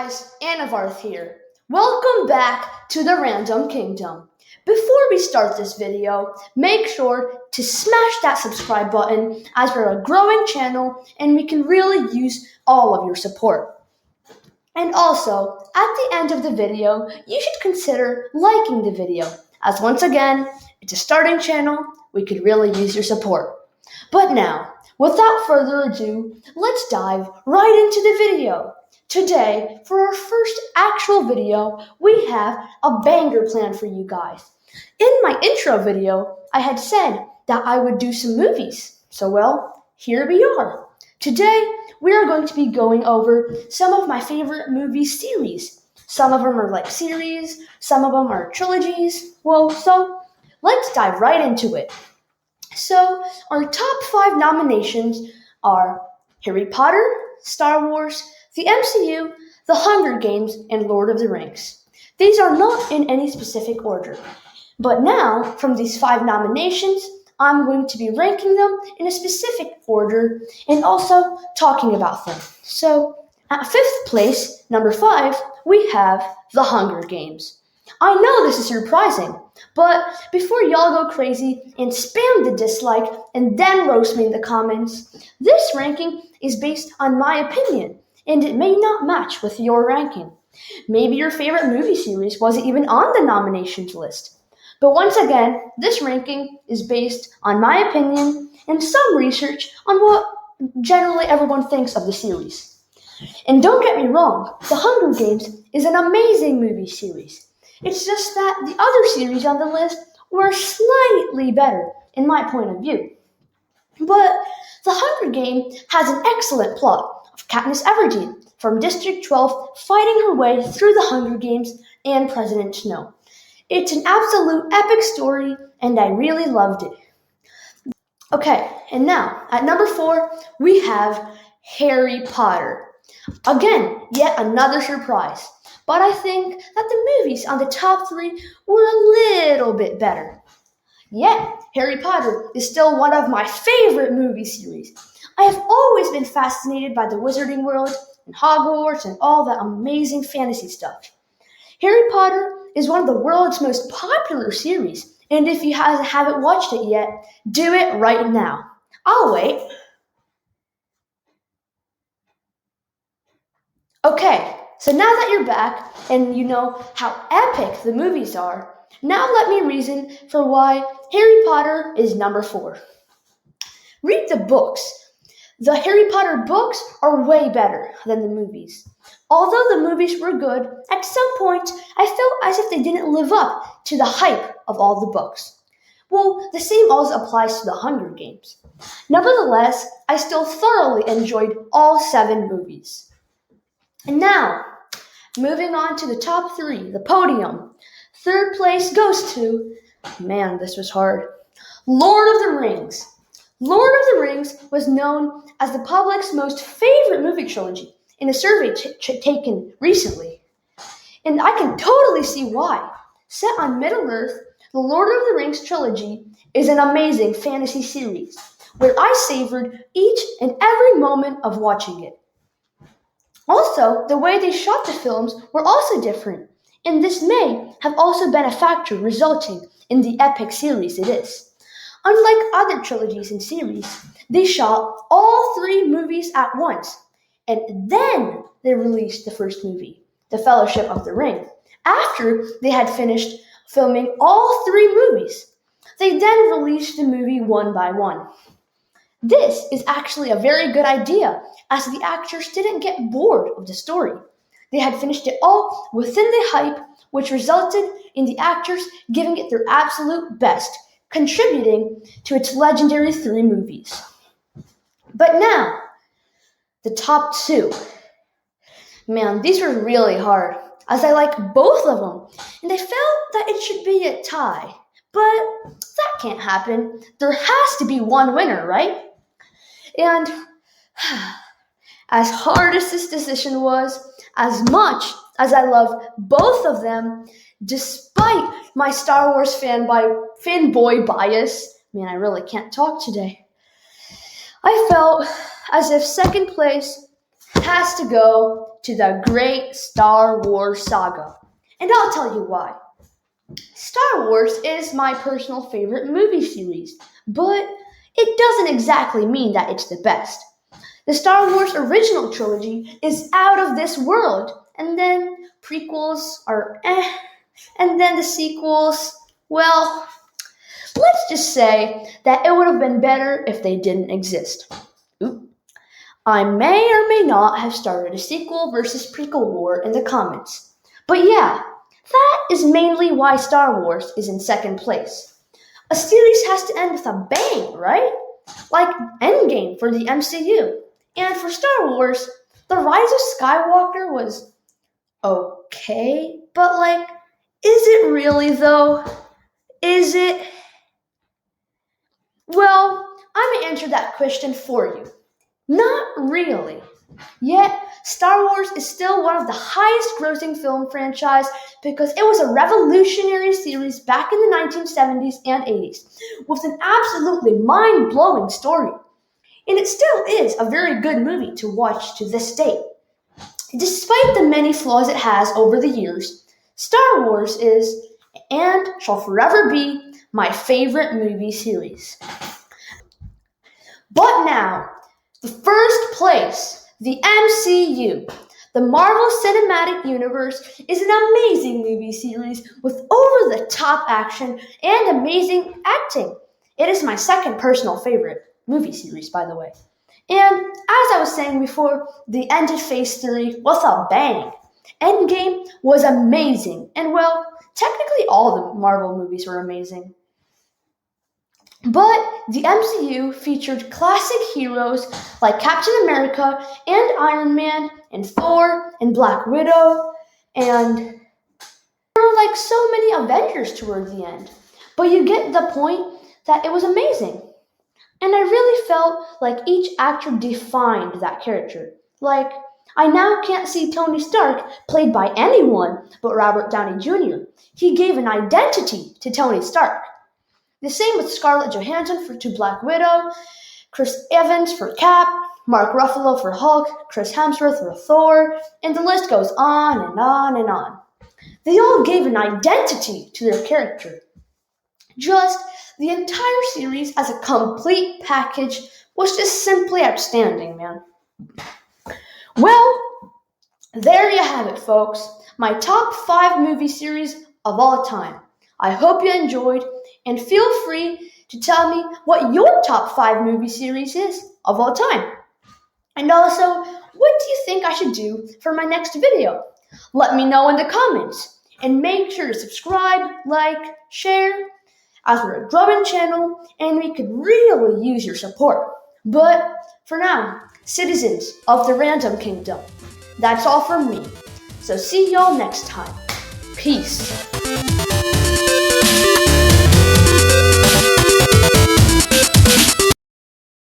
guys, Anavarth here. Welcome back to the Random Kingdom. Before we start this video, make sure to smash that subscribe button as we're a growing channel and we can really use all of your support. And also, at the end of the video, you should consider liking the video, as once again, it's a starting channel, we could really use your support. But now, without further ado, let's dive right into the video. Today, for our first actual video, we have a banger planned for you guys. In my intro video, I had said that I would do some movies. So well, here we are. Today, we are going to be going over some of my favorite movie series. Some of them are like series, some of them are trilogies. So let's dive right into it. So, our top 5 nominations are Harry Potter, Star Wars, the MCU, The Hunger Games, and Lord of the Rings. These are not in any specific order. But now, from these 5 nominations, I'm going to be ranking them in a specific order and also talking about them. So, at 5th place, number 5, we have The Hunger Games. I know this is surprising, but before y'all go crazy and spam the dislike and then roast me in the comments, this ranking is based on my opinion, and it may not match with your ranking. Maybe your favorite movie series wasn't even on the nominations list. But once again, this ranking is based on my opinion and some research on what generally everyone thinks of the series. And don't get me wrong, The Hunger Games is an amazing movie series. It's just that the other series on the list were slightly better, in my point of view. But The Hunger Game has an excellent plot of Katniss Everdeen from District 12 fighting her way through the Hunger Games and President Snow. It's an absolute epic story, and I really loved it. Okay, and now, at number 4, we have Harry Potter. Again, yet another surprise. But I think that the movies on the top 3 were a little bit better. Yet, Harry Potter is still one of my favorite movie series. I have always been fascinated by the wizarding world and Hogwarts and all that amazing fantasy stuff. Harry Potter is one of the world's most popular series, and if you haven't watched it yet, do it right now. I'll wait. Okay. So now that you're back and you know how epic the movies are, now let me reason for why Harry Potter is number 4. Read the books. The Harry Potter books are way better than the movies. Although the movies were good, at some point I felt as if they didn't live up to the hype of all the books. Well, the same also applies to the Hunger Games. Nevertheless, I still thoroughly enjoyed all 7 movies. And now, moving on to the top 3, the podium. 3rd place goes to, man, this was hard, Lord of the Rings. Lord of the Rings was known as the public's most favorite movie trilogy in a survey taken recently. And I can totally see why. Set on Middle-earth, the Lord of the Rings trilogy is an amazing fantasy series where I savored each and every moment of watching it. Also, the way they shot the films were also different, and this may have also been a factor resulting in the epic series it is. Unlike other trilogies and series, they shot all 3 movies at once, and then they released the first movie, The Fellowship of the Ring, after they had finished filming all 3 movies. They then released the movie one by one. This is actually a very good idea, as the actors didn't get bored of the story. They had finished it all within the hype, which resulted in the actors giving it their absolute best, contributing to its legendary 3 movies. But now, the top 2. Man, these were really hard, as I like both of them, and I felt that it should be a tie. But that can't happen. There has to be one winner, right? And as hard as this decision was, as much as I love both of them, despite my Star Wars fanboy bias, man, I really can't talk today, I felt as if 2nd place has to go to the great Star Wars saga. And I'll tell you why. Star Wars is my personal favorite movie series, but it doesn't exactly mean that it's the best. The Star Wars original trilogy is out of this world, and then prequels are and then the sequels, well, let's just say that it would have been better if they didn't exist. Oop. I may or may not have started a sequel versus prequel war in the comments. But yeah, that is mainly why Star Wars is in second place. A series has to end with a bang, right? Like Endgame for the MCU. And for Star Wars, The Rise of Skywalker was okay, but like, is it really though? Is it? Well, I'm gonna answer that question for you. Not really. Yet, Star Wars is still one of the highest grossing film franchise because it was a revolutionary series back in the 1970s and 80s with an absolutely mind-blowing story. And it still is a very good movie to watch to this day. Despite the many flaws it has over the years, Star Wars is and shall forever be my favorite movie series. But now, the first place, the MCU. The Marvel Cinematic Universe is an amazing movie series with over-the-top action and amazing acting. It is my second personal favorite movie series, by the way. And as I was saying before, the ended Phase 3 with a bang. Endgame was amazing, and well, technically all the Marvel movies were amazing. But the MCU featured classic heroes like Captain America and Iron Man and Thor and Black Widow, and there were like so many Avengers toward the end. But you get the point that it was amazing. And I really felt like each actor defined that character. Like, I now can't see Tony Stark played by anyone but Robert Downey Jr. He gave an identity to Tony Stark. The same with Scarlett Johansson to Black Widow, Chris Evans for Cap, Mark Ruffalo for Hulk, Chris Hemsworth for Thor, and the list goes on and on and on. They all gave an identity to their character. Just the entire series as a complete package was just simply outstanding, man. Well, there you have it, folks. My top 5 movie series of all time. I hope you enjoyed, and feel free to tell me what your top 5 movie series is of all time. And also, what do you think I should do for my next video? Let me know in the comments. And make sure to subscribe, like, share, as we're a growing channel and we could really use your support. But for now, citizens of the Random Kingdom, that's all from me. So see y'all next time. Peace.